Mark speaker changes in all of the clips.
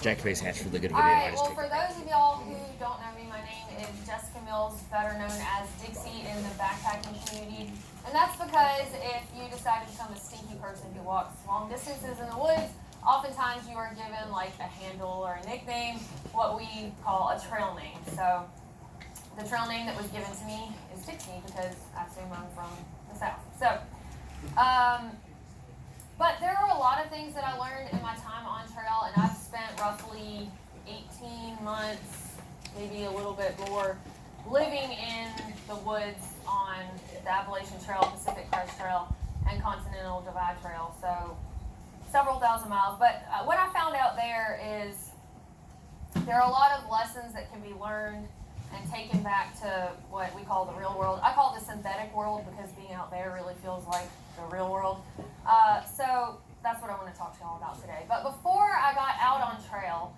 Speaker 1: Jack Face Hatch for the good video.
Speaker 2: Alright, well, for those of y'all who don't know me, my name is Jessica Mills, better known as Dixie in the backpacking community. And that's because if you decide to become a stinky person who walks long distances in the woods, oftentimes you are given like a handle or a nickname, what we call a trail name. So the trail name that was given to me is Dixie because I assume I'm from the South. So, but there are a lot of things that I learned in my time on trail, and I've spent roughly 18 months, maybe a little bit more, living in the woods on the Appalachian Trail, Pacific Crest Trail, and Continental Divide Trail. So several thousand miles. But what I found out there is there are a lot of lessons that can be learned and taken back to what we call the real world. I call it the synthetic world because being out there really feels like the real world. So that's what I want to talk to y'all about today. But before I got out on trail,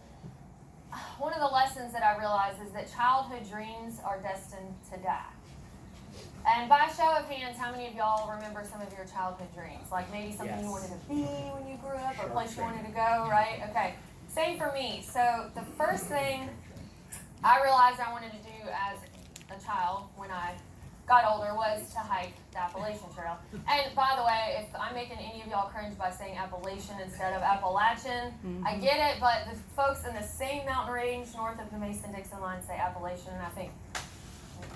Speaker 2: one of the lessons that I realized is that childhood dreams are destined to die. And by show of hands, how many of y'all remember some of your childhood dreams? Like maybe something you wanted to be when you grew up or a place you wanted to go, right? Okay, same for me. So the first thing I realized I wanted to do as a child when I got older was to hike the Appalachian Trail. And by the way, if I'm making any of y'all cringe by saying Appalachian instead of Appalachian, I get it, but the folks in the same mountain range north of the Mason-Dixon line say Appalachian, and I think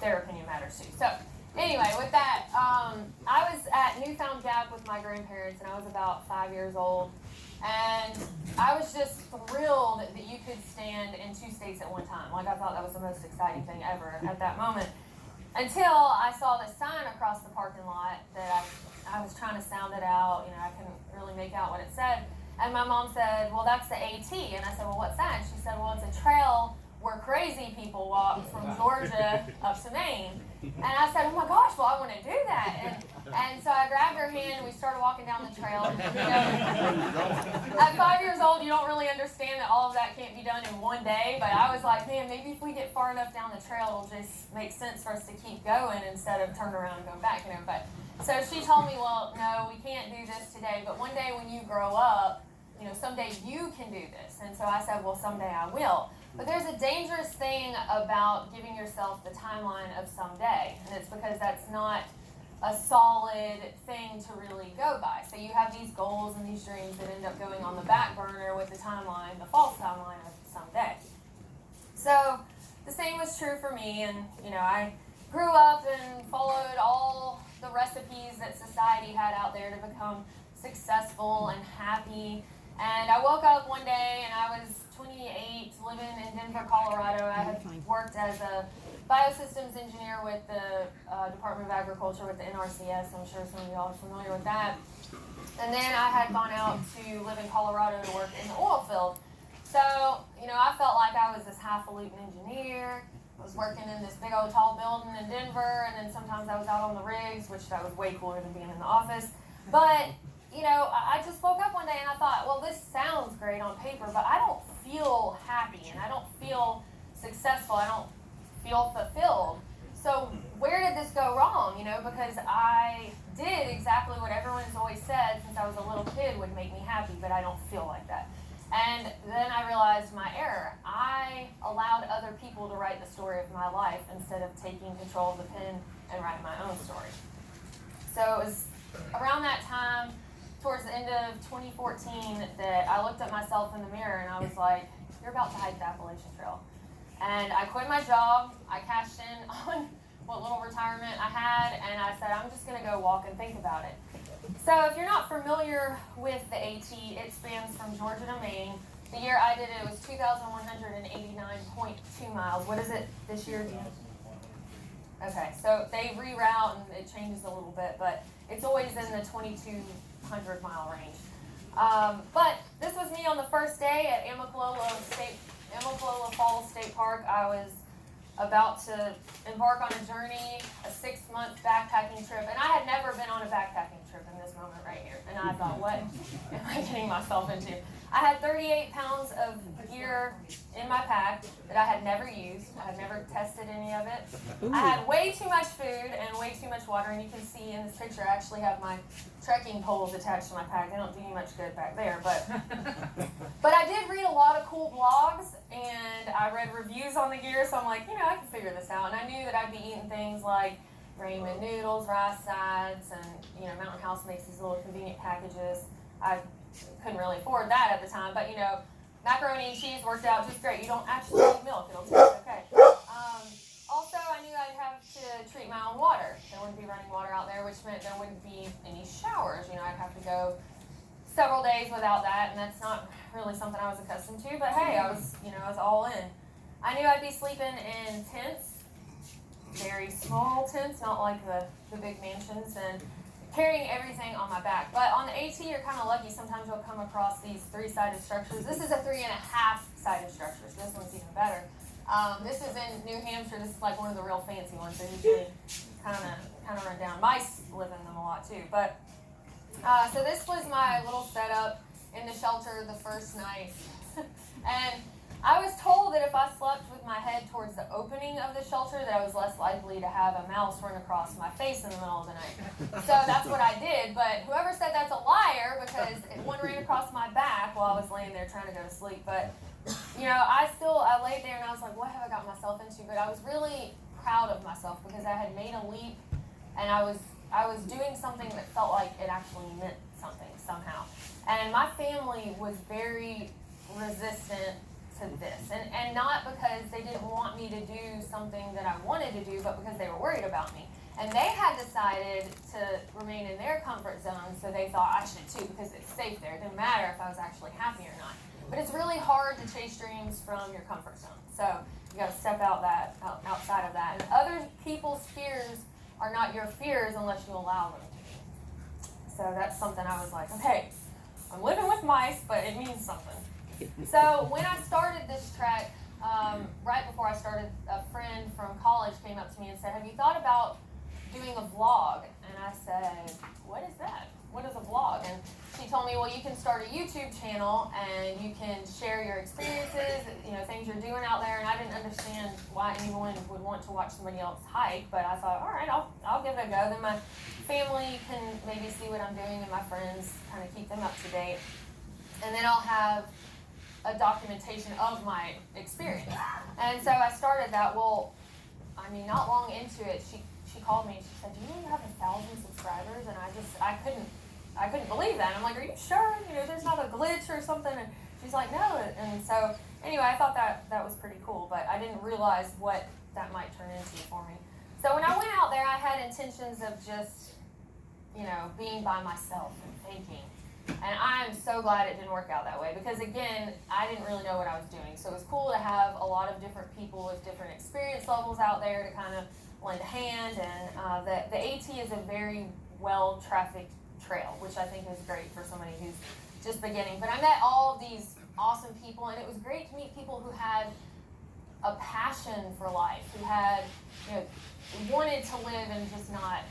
Speaker 2: their opinion matters too. So anyway, with that, I was at Newfound Gap with my grandparents, and I was about 5 years old. And I was just thrilled that you could stand in 2 states at one time. Like, I thought that was the most exciting thing ever at that moment. Until I saw the sign across the parking lot that I was trying to sound it out. You know, I couldn't really make out what it said. And my mom said, well, that's the AT. And I said, well, what's that? And she said, well, it's a trail where crazy people walk from Georgia up to Maine. And I said, oh my gosh, well, I want to do that. And so I grabbed her hand and we started walking down the trail. You know, at 5 years old, you don't really understand that all of that can't be done in one day. But I was like, man, maybe if we get far enough down the trail, it'll just make sense for us to keep going instead of turning around and going back. You know, but so she told me, well, no, we can't do this today. But one day when you grow up, you know, someday you can do this. And so I said, well, someday I will. But there's a dangerous thing about giving yourself the timeline of someday, and it's because that's not a solid thing to really go by. So you have these goals and these dreams that end up going on the back burner with the timeline, the false timeline of someday. So the same was true for me, and you know, I grew up and followed all the recipes that society had out there to become successful and happy. And I woke up one day and I was 28, living in Denver, Colorado. I had worked as a biosystems engineer with the Department of Agriculture with the NRCS. I'm sure some of y'all are familiar with that. And then I had gone out to live in Colorado to work in the oil field. So, you know, I felt like I was this highfalutin engineer. I was working in this big old tall building in Denver, and then sometimes I was out on the rigs, which that was way cooler than being in the office. But you know, I just woke up one day and I thought, well, this sounds great on paper, but I don't feel happy and I don't feel successful. I don't feel fulfilled. So where did this go wrong? You know, because I did exactly what everyone's always said since I was a little kid would make me happy, but I don't feel like that. And then I realized my error. I allowed other people to write the story of my life instead of taking control of the pen and writing my own story. So it was around that time, towards the end of 2014, that I looked at myself in the mirror and I was like, you're about to hike the Appalachian Trail. And I quit my job, I cashed in on what little retirement I had, and I said, I'm just gonna go walk and think about it. So if you're not familiar with the AT, it spans from Georgia to Maine. The year I did it was 2,189.2 miles. What is it this year? Okay, so they reroute and it changes a little bit, but it's always in the 2,200 mile range. But this was me on the first day at Amicalola Falls State Park. I was about to embark on a journey, a 6-month backpacking trip, and I had never been on a backpacking trip in this moment right here. And I thought, what am I getting myself into? I had 38 pounds of gear in my pack that I had never used. I had never tested any of it. Ooh. I had way too much food and way too much water, and you can see in this picture I actually have my trekking poles attached to my pack. They don't do you much good back there, but cool blogs, and I read reviews on the gear, so I'm like, I can figure this out. And I knew that I'd be eating things like ramen noodles, rice sides, and, Mountain House makes these little convenient packages. I couldn't really afford that at the time, but, macaroni and cheese worked out just great. You don't actually need milk. It'll taste okay. Also, I knew I'd have to treat my own water. There wouldn't be running water out there, which meant there wouldn't be any showers. I'd have to go several days without that, and that's not really something I was accustomed to. But hey, I was all in. I knew I'd be sleeping in tents, very small tents, not like the big mansions, and carrying everything on my back. But on the AT, you're kind of lucky. Sometimes you'll come across these 3-sided structures. This is a 3.5-sided structure, so this one's even better. This is in New Hampshire. This is like one of the real fancy ones. They're usually kind of run down. Mice live in them a lot too. But so this was my little setup in the shelter the first night. And I was told that if I slept with my head towards the opening of the shelter, that I was less likely to have a mouse run across my face in the middle of the night. So that's what I did. But whoever said that's a liar, because one ran across my back while I was laying there trying to go to sleep. But I laid there and I was like, what have I got myself into? But I was really proud of myself because I had made a leap, and I was doing something that felt like it actually meant something somehow. And my family was very resistant to this, and not because they didn't want me to do something that I wanted to do, but because they were worried about me. And they had decided to remain in their comfort zone, so they thought I should too, because it's safe there. It didn't matter if I was actually happy or not. But it's really hard to chase dreams from your comfort zone. So you got to step outside of that. And other people's fears are not your fears unless you allow them to be. So that's something I was like, okay, I'm living with mice, but it means something. So when I started this trek, right before I started, a friend from college came up to me and said, have you thought about doing a vlog? And I said, what is that? What is a vlog? And she told me, well, you can start a YouTube channel and you can share your experiences, things you're doing out there. And I didn't understand why anyone would want to watch somebody else hike, but I thought, all right, I'll give it a go. Then my family can maybe see what I'm doing, and my friends kind of keep them up to date. And then I'll have a documentation of my experience. And so I started that. Well, not long into it, she called me and she said, do you know you have 1,000 subscribers? And I couldn't believe that. And I'm like, are you sure? There's not a glitch or something? And she's like, no. And so anyway, I thought that was pretty cool, but I didn't realize what that might turn into for me. So when I went out there, I had intentions of just, being by myself and thinking. And I'm so glad it didn't work out that way, because again, I didn't really know what I was doing. So it was cool to have a lot of different people with different experience levels out there to kind of lend a hand. And the AT is a very well-trafficked trail, which I think is great for somebody who's just beginning. But I met all of these awesome people, and it was great to meet people who had a passion for life, who had, wanted to live and just not,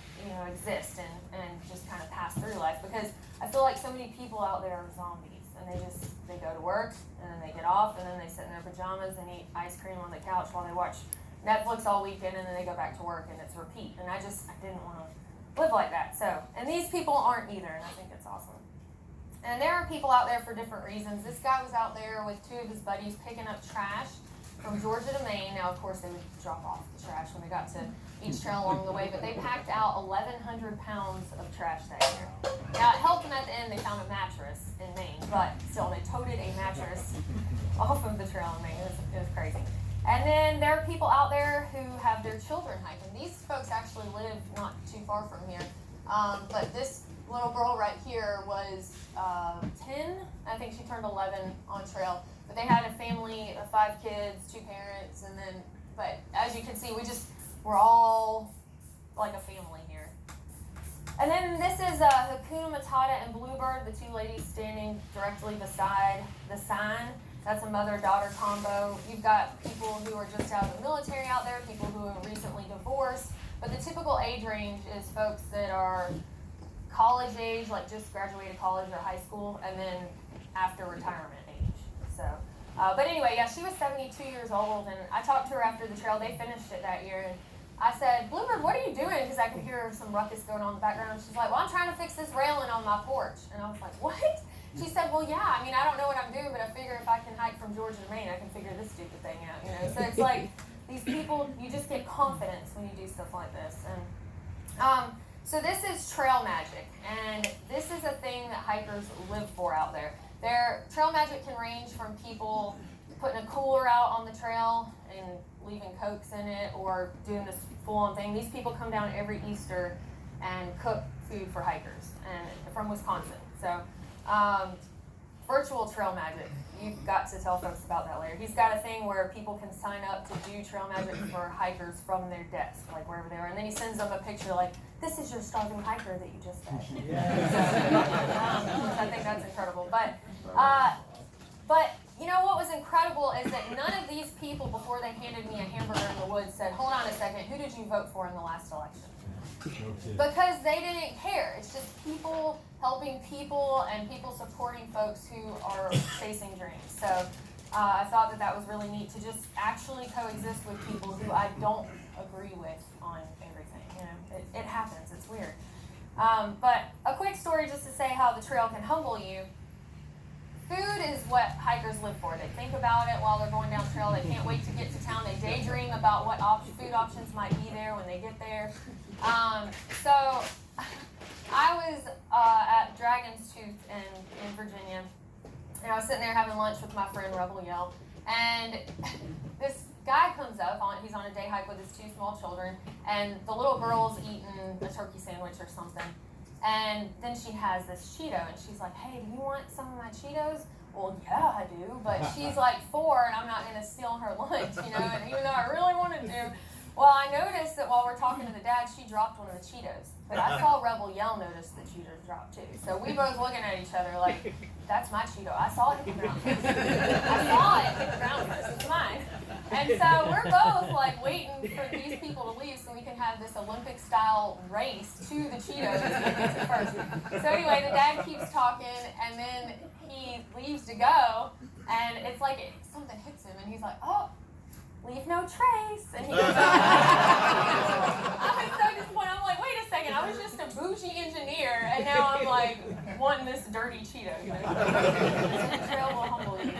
Speaker 2: exist and just kind of pass through life. Because I feel like so many people out there are zombies, and they go to work, and then they get off, and then they sit in their pajamas and eat ice cream on the couch while they watch Netflix all weekend, and then they go back to work, and it's repeat. And I didn't want to live like that. So, and these people aren't either, and I think it's awesome. And there are people out there for different reasons. This guy was out there with 2 of his buddies picking up trash from Georgia to Maine. Now, of course, they would drop off the trash when they got to each trail along the way, but they packed out 1,100 pounds of trash that year. Now, it helped them at the end. They found a mattress in Maine, but still, they toted a mattress off of the trail in Maine. It was crazy. And then there are people out there who have their children hiking. These folks actually live not too far from here. But this little girl right here was 10. I think she turned 11 on trail. But they had a family of 5 kids, 2 parents, but as you can see, we're all like a family here. And then this is the Kuna Matata and Bluebird, the 2 ladies standing directly beside the sign. That's a mother-daughter combo. You've got people who are just out of the military out there, people who are recently divorced. But the typical age range is folks that are college age, like just graduated college or high school, and then after retirement age. So, but anyway, yeah, she was 72 years old, and I talked to her after the trail. They finished it that year, and I said, Bluebird, what are you doing? Because I could hear some ruckus going on in the background. She's like, well, I'm trying to fix this railing on my porch. And I was like, what? She said, well, yeah, I don't know what I'm doing, but I figure if I can hike from from Georgia to Maine, I can figure this stupid thing out, you know. So it's like these people, you just get confidence when you do stuff like this. And so this is trail magic, and this is a thing that hikers live for out there. Their trail magic can range from people putting a cooler out on the trail and leaving Cokes in it, or doing this full-on thing. These people come down every Easter and cook food for hikers, and from Wisconsin. So virtual trail magic, you've got to tell folks about that later. He's got a thing where people can sign up to do trail magic for hikers from their desk, like wherever they are, and then he sends them a picture like, this is your starving hiker that you just fed. So, I think that's incredible. But you know what was incredible is that none of these people, before they handed me a hamburger in the woods, said, hold on a second, who did you vote for in the last election? Because they didn't care. It's just people helping people and people supporting folks who are chasing dreams. So I thought that was really neat to just actually coexist with people who I don't agree with on everything. You know, it happens. It's weird. But a quick story just to say how the trail can humble you. Food is what hikers live for. They think about it while they're going down the trail. They can't wait to get to town. They daydream about what food options might be there when they get there. So I was at Dragon's Tooth in Virginia, and I was sitting there having lunch with my friend Rebel Yell, and this guy comes up, he's on a day hike with his two small children, and the little girl's eating a turkey sandwich or something. And then she has this Cheeto, and she's like, hey, do you want some of my Cheetos? Well, yeah, I do, but she's like 4, and I'm not going to steal her lunch, you know, and even though I really wanted to. Well, I noticed that while we're talking to the dad, she dropped one of the Cheetos. But I saw Rebel Yell notice the Cheetos dropped too. So we both looking at each other like, that's my Cheeto. I saw it hit the ground first. I saw it hit the ground first. It's mine. And so we're both like waiting for these people to leave so we can have this Olympic-style race to the Cheetos and who gets it first. So anyway, the dad keeps talking, and then he leaves to go, and it's like something hits him, and he's like, oh, leave no trace. And he goes, I was so disappointed. I'm like, wait a second, I was just a bougie engineer, and now I'm like wanting this dirty Cheeto. You know? The trail will humble you.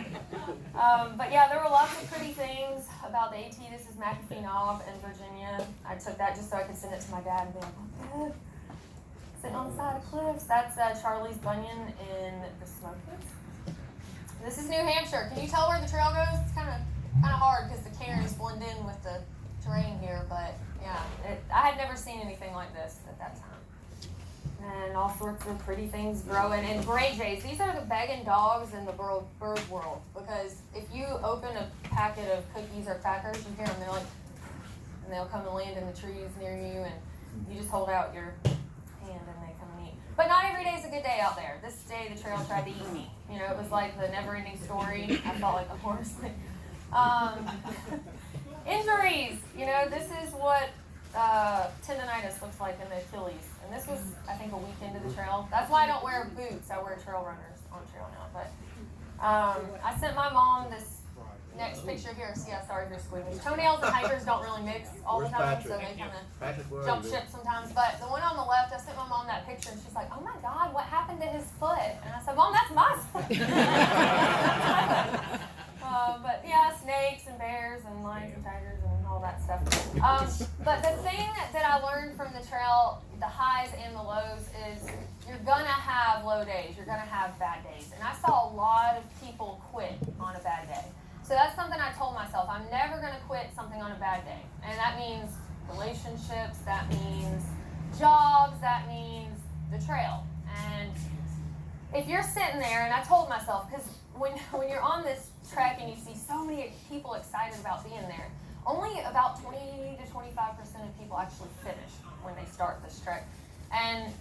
Speaker 2: But yeah, there were lots of pretty things about the AT. This is McAfee Knob in Virginia. I took that just so I could send it to my dad and be like, oh, good. Sitting on the side of cliffs. That's Charlie's Bunyan in the Smokies. This is New Hampshire. Can you tell where the trail goes? It's kind of hard because the cairns blend in with the terrain here, but yeah, I had never seen anything like this at that time. And all sorts of pretty things growing. And gray jays, these are the begging dogs in the bird world, because if you open a packet of cookies or crackers, you hear them, they're like, and they'll come and land in the trees near you, and you just hold out your hand and they come and eat. But not every day is a good day out there. This day the trail tried to eat me. You know, it was like the never-ending story. I felt like a horse. Injuries, you know, this is what tendonitis looks like in the Achilles. And this was, I think, a week into the trail. That's why I don't wear boots. I wear trail runners on trail now. But I sent my mom this next picture here. See, sorry if you're squeamish. Toenails and hikers don't really mix all the time, so they kind of jump ship sometimes. But the one on the left, I sent my mom that picture, and she's like, oh my God, what happened to his foot? And I said, Mom, that's my foot. But yeah, snakes and bears and lions and tigers and all that stuff. But the thing that I learned from the trail, the highs and the lows, is you're gonna have low days, you're gonna have bad days. And I saw a lot of people quit on a bad day. So that's something I told myself, I'm never gonna quit something on a bad day. And that means relationships, that means jobs, that means the trail. And if you're sitting there, and I told myself, because when you're on this trek and you see so many people excited about being there, only about 20 to 25% of people actually finish when they start this trek. And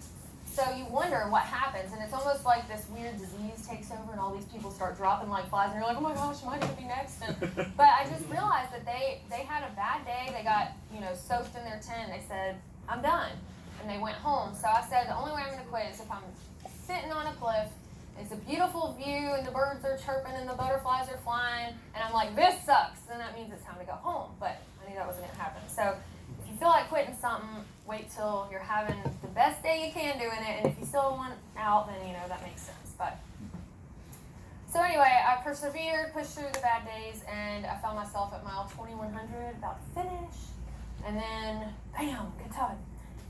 Speaker 2: so you wonder what happens, and it's almost like this weird disease takes over and all these people start dropping like flies, and you're like, oh my gosh, am I going to be next? But I just realized that they had a bad day. They got, soaked in their tent. They said, I'm done. And they went home. So I said, the only way I'm going to quit is if I'm sitting on a cliff, it's a beautiful view, and the birds are chirping, and the butterflies are flying, and I'm like, this sucks, then that means it's time to go home. But I knew that wasn't going to happen. So if you feel like quitting something, wait till you're having the best day you can doing it, and if you still want out, then, that makes sense. But So anyway, I persevered, pushed through the bad days, and I found myself at mile 2100, about to finish, and then, bam, good time.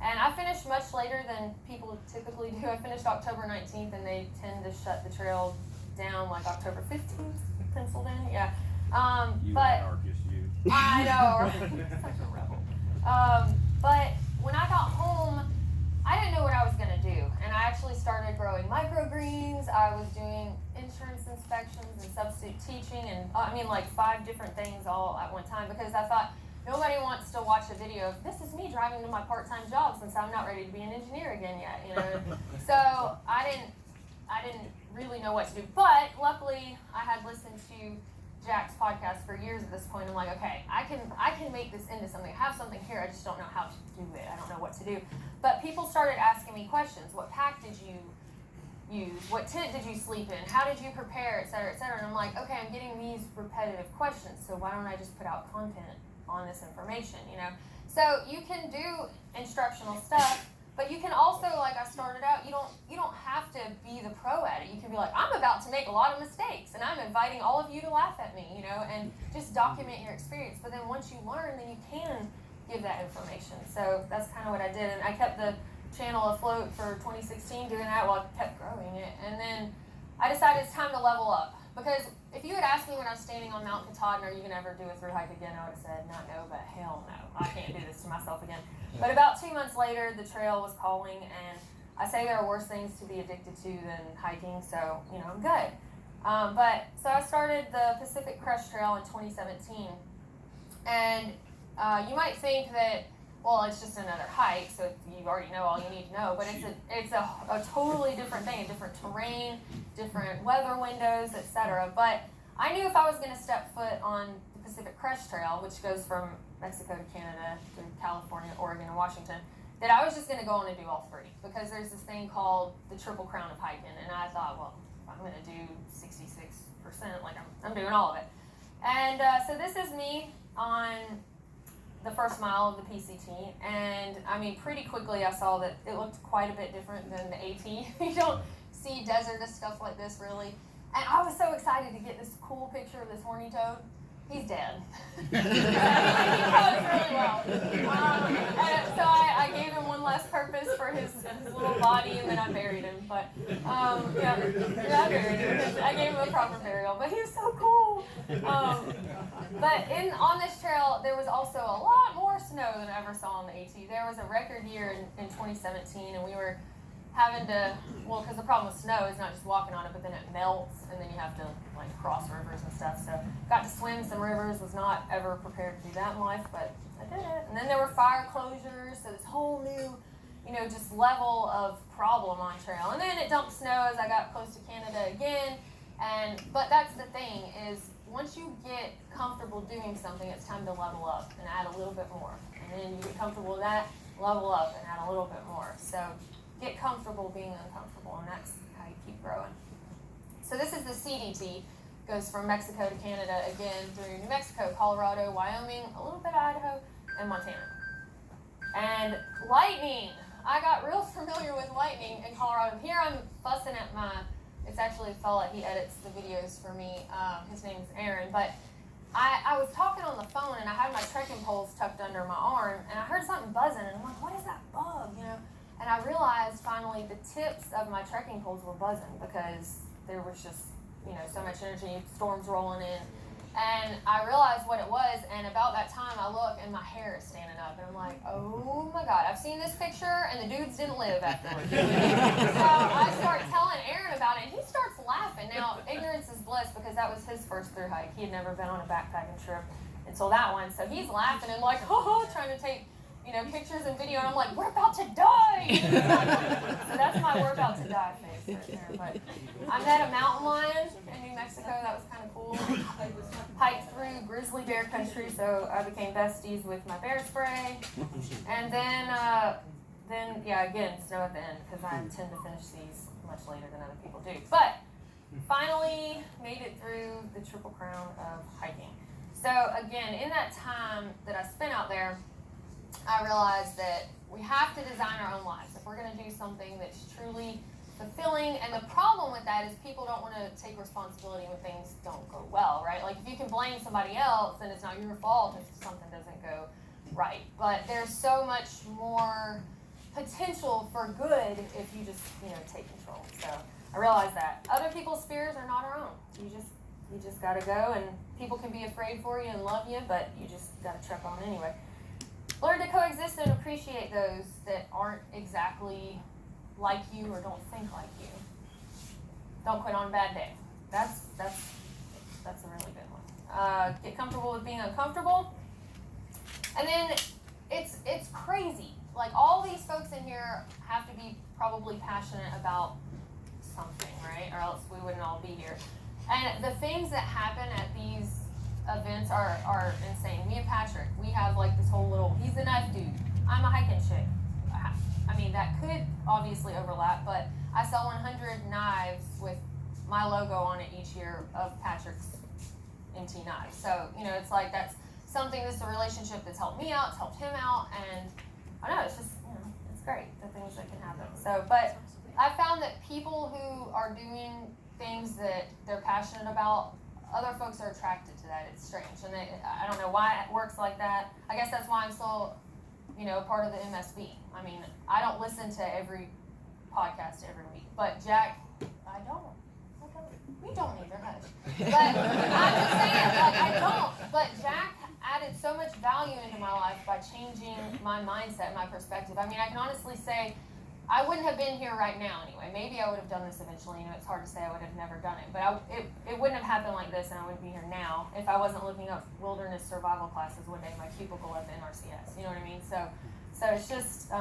Speaker 2: And I finished much later than people typically do. I finished October 19th, and they tend to shut the trail down like October 15th, penciled in, yeah. But
Speaker 3: anarchist, you.
Speaker 2: I know, right? Such a rebel. But when I got home, I didn't know what I was going to do, and I actually started growing microgreens. I was doing insurance inspections and substitute teaching, and like 5 different things all at one time, because I thought nobody wants to watch a video of this is me driving to my part-time job since I'm not ready to be an engineer again yet, you know. So I didn't really know what to do, but luckily I had listened to Jack's podcast for years at this point. I'm like, okay, I can make this into something. I have something here, I just don't know how to do it. I don't know what to do. But people started asking me questions. What pack did you use? What tent did you sleep in? How did you prepare, et cetera, et cetera? And I'm like, okay, I'm getting these repetitive questions, so why don't I just put out content on this information, you know? So you can do instructional stuff, but you can also, like I started out, you don't have to be the pro at it. You can be like, I'm about to make a lot of mistakes, and I'm inviting all of you to laugh at me, you know, and just document your experience. But then once you learn, then you can give that information. So that's kind of what I did, and I kept the channel afloat for 2016 doing that while I kept growing it. And then I decided it's time to level up, because if you had asked me when I was standing on Mount Katahdin, are you going to ever do a thru hike again, I would have said, not no, but hell no, I can't do this to myself again. But about 2 months later, the trail was calling, and I say there are worse things to be addicted to than hiking, so, you know, I'm good. So I started the Pacific Crest Trail in 2017, and you might think that, well, it's just another hike, so you already know all you need to know, but it's a totally different thing, a different terrain, different weather windows, etc. But I knew if I was going to step foot on the Pacific Crest Trail, which goes from Mexico to Canada through California, Oregon, and Washington, that I was just going to go on and do all 3, because there's this thing called the Triple Crown of hiking, and I thought, well, if I'm going to do 66%, like I'm doing all of it. And so this is me on the first mile of the PCT, and I mean, pretty quickly I saw that it looked quite a bit different than the AT. You don't see desert and stuff like this really. And I was so excited to get this cool picture of this horny toad. He's dead. He posed really well. And so I gave him one last purpose for his little body, and then I buried him. But yeah, I buried him. I gave him a proper burial, but he was so cool. But on this trail, there was also a lot more snow than I ever saw on the AT. There was a record year in 2017, and we were having to, well, because the problem with snow is not just walking on it, but then it melts, and then you have to like cross rivers and stuff. So got to swim some rivers, was not ever prepared to do that in life, but I did it. And then there were fire closures, so this whole new, you know, just level of problem on trail. And then it dumped snow as I got close to Canada again. But that's the thing, is once you get comfortable doing something, it's time to level up and add a little bit more. And then you get comfortable with that, level up and add a little bit more. So get comfortable being uncomfortable, and that's how you keep growing. So this is the CDT. Goes from Mexico to Canada, again through New Mexico, Colorado, Wyoming, a little bit of Idaho, and Montana. And lightning. I got real familiar with lightning in Colorado. Here I'm fussing at it's actually a fella, he edits the videos for me. His name's Aaron, but I was talking on the phone, and I had my trekking poles tucked under my arm, and I heard something buzzing, and I'm like, what is that bug, you know? And I realized finally the tips of my trekking poles were buzzing, because there was just, you know, so much energy, storms rolling in. And I realized what it was, and about that time I look and my hair is standing up, and I'm like, oh my God, I've seen this picture, and the dudes didn't live afterwards. So I start telling Aaron about it, and he starts laughing. Now, ignorance is bliss, because that was his first thru hike. He had never been on a backpacking trip until that one, so he's laughing and like, oh, trying to take, you know, pictures and video, and I'm like, we're about to die! So that's my we're about to die face right there. But I met a mountain lion in New Mexico. That was kind of cool. Hiked through grizzly bear country, so I became besties with my bear spray. And then yeah, again, snow at the end, because I tend to finish these much later than other people do. But finally made it through the Triple Crown of hiking. So again, in that time that I spent out there, I realized that we have to design our own lives. If we're going to do something that's truly fulfilling. And the problem with that is people don't want to take responsibility when things don't go well, right? Like if you can blame somebody else, then it's not your fault if something doesn't go right. But there's so much more potential for good if you just, take control. So I realize that other people's fears are not our own. You just gotta go, and people can be afraid for you and love you, but you just gotta trek on anyway. Learn to coexist and appreciate those that aren't exactly like you or don't think like you. Don't quit on a bad day. That's a really good one. Get comfortable with being uncomfortable. And then it's crazy. Like all these folks in here have to be probably passionate about something, right? Or else we wouldn't all be here. And the things that happen at these events are insane. Me and Patrick, we have like this whole little, he's the knife dude. I'm a hiking chick. I mean, that could obviously overlap, but I sell 100 knives with my logo on it each year of Patrick's MT knives. So, it's like that's something that's a relationship that's helped me out, it's helped him out, and I know it's just, it's great, the things that can happen. So, but I found that people who are doing things that they're passionate about, other folks are attracted to that. It's strange, and I don't know why it works like that. I guess that's why I'm still, part of the MSB. I mean, I don't listen to every podcast every week, but Jack, I don't. We don't either, hush. But I'm just saying, I don't. But Jack added so much value into my life by changing my mindset, my perspective. I mean, I can honestly say I wouldn't have been here right now anyway. Maybe I would have done this eventually. It's hard to say I would have never done it. But it wouldn't have happened like this, and I wouldn't be here now if I wasn't looking up wilderness survival classes one day in my cubicle at the NRCS. You know what I mean? So it's just,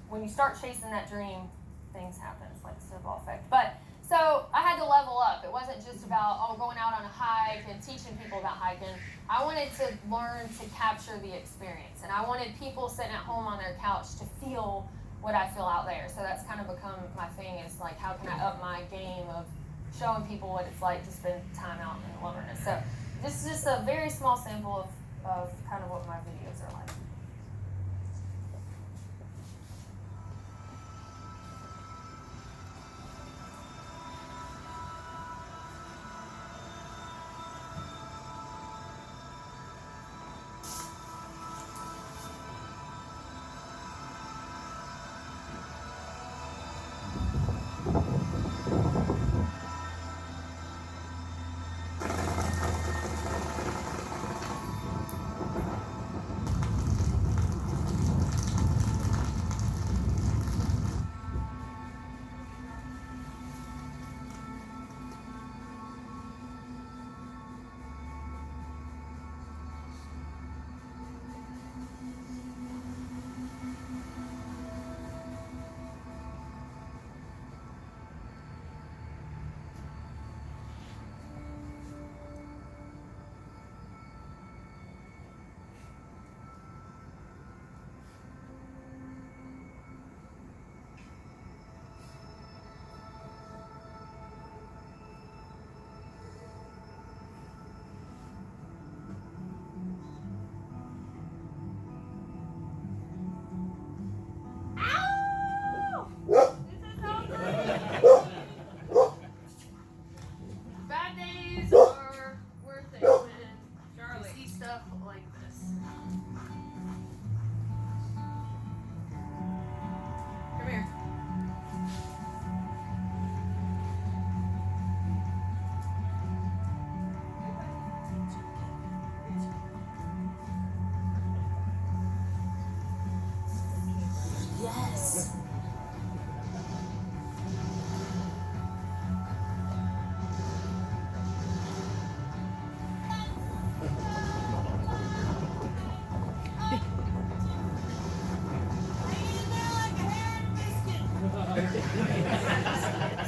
Speaker 2: when you start chasing that dream, things happen. It's like a snowball effect. But so I had to level up. It wasn't just about, going out on a hike and teaching people about hiking. I wanted to learn to capture the experience. And I wanted people sitting at home on their couch to feel what I feel out there. So that's kind of become my thing, is like, how can I up my game of showing people what it's like to spend time out in the wilderness. So this is just a very small sample of kind of what my videos are like.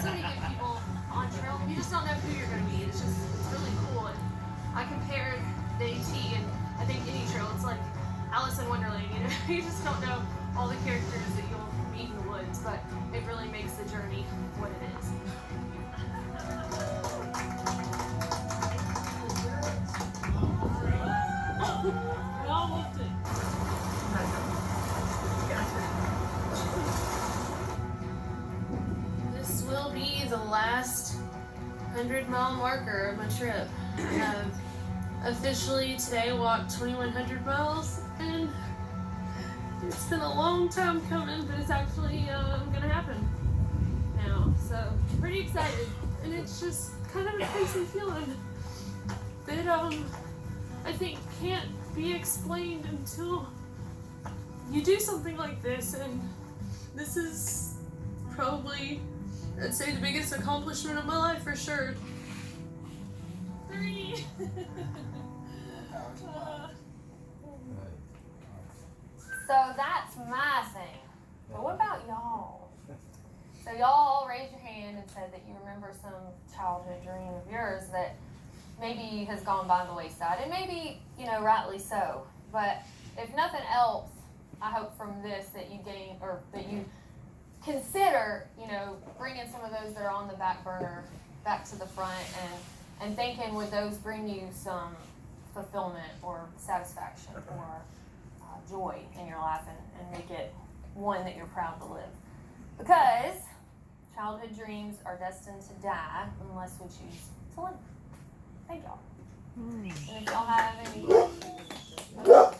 Speaker 2: So many good people on trail. You just don't know who you're going to meet. It's really cool. And I compared the AT and I think any trail. It's like Alice in Wonderland. You just don't know all the characters that you'll meet in the woods, but it really makes the journey what it is. This will
Speaker 3: 100-mile marker of my trip. I have officially today walked 2,100 miles, and it's been a long time coming, but it's actually gonna happen now. So pretty excited, and it's just kind of a crazy feeling that I think can't be explained until you do something like this, and this is probably, I'd say, the biggest accomplishment of my life for sure. 3.
Speaker 2: So that's my thing. But what about y'all? So y'all raised your hand and said that you remember some childhood dream of yours that maybe has gone by the wayside, and maybe, rightly so. But if nothing else, I hope from this that you gain, or that you consider, bringing some of those that are on the back burner back to the front, and thinking, would those bring you some fulfillment or satisfaction or joy in your life, and make it one that you're proud to live. Because childhood dreams are destined to die unless we choose to live. Thank y'all. And if y'all have any questions,